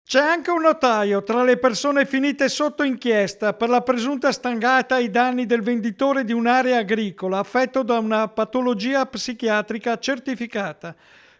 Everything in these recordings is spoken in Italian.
C'è anche un notaio tra le persone finite sotto inchiesta per la presunta stangata ai danni del venditore di un'area agricola affetto da una patologia psichiatrica certificata.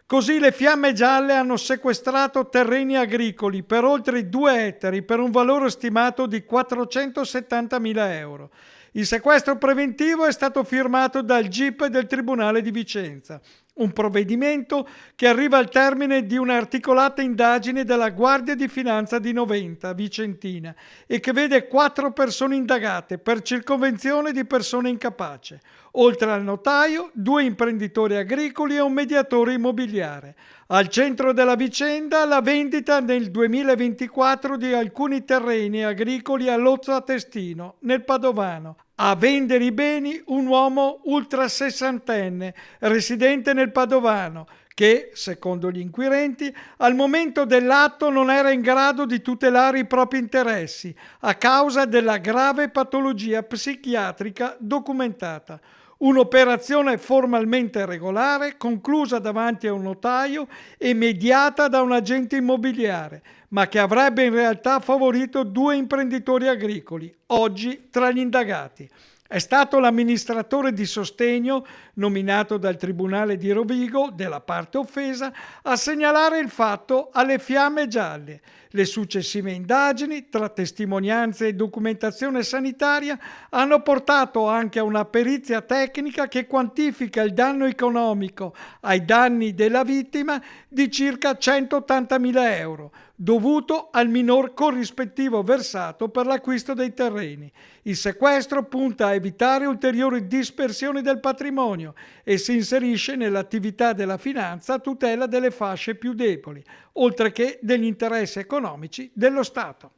Così le Fiamme Gialle hanno sequestrato terreni agricoli per oltre 2 ettari per un valore stimato di 470.000 euro. Il sequestro preventivo è stato firmato dal GIP del Tribunale di Vicenza. Un provvedimento che arriva al termine di un'articolata indagine della Guardia di Finanza di Noventa, Vicentina, e che vede 4 persone indagate per circonvenzione di persone incapace. Oltre al notaio, 2 imprenditori agricoli e un mediatore immobiliare. Al centro della vicenda la vendita nel 2024 di alcuni terreni agricoli a Lozzo a Testino, nel Padovano. A vendere i beni un uomo ultra sessantenne, residente nel Padovano, che, secondo gli inquirenti, al momento dell'atto non era in grado di tutelare i propri interessi a causa della grave patologia psichiatrica documentata. Un'operazione formalmente regolare, conclusa davanti a un notaio e mediata da un agente immobiliare, ma che avrebbe in realtà favorito 2 imprenditori agricoli, oggi tra gli indagati. È stato l'amministratore di sostegno, nominato dal Tribunale di Rovigo, della parte offesa, a segnalare il fatto alle Fiamme Gialle. Le successive indagini, tra testimonianze e documentazione sanitaria, hanno portato anche a una perizia tecnica che quantifica il danno economico ai danni della vittima di circa 180.000 euro, dovuto al minor corrispettivo versato per l'acquisto dei terreni. Il sequestro punta a evitare ulteriori dispersioni del patrimonio e si inserisce nell'attività della finanza a tutela delle fasce più deboli, oltre che degli interessi economici dello Stato.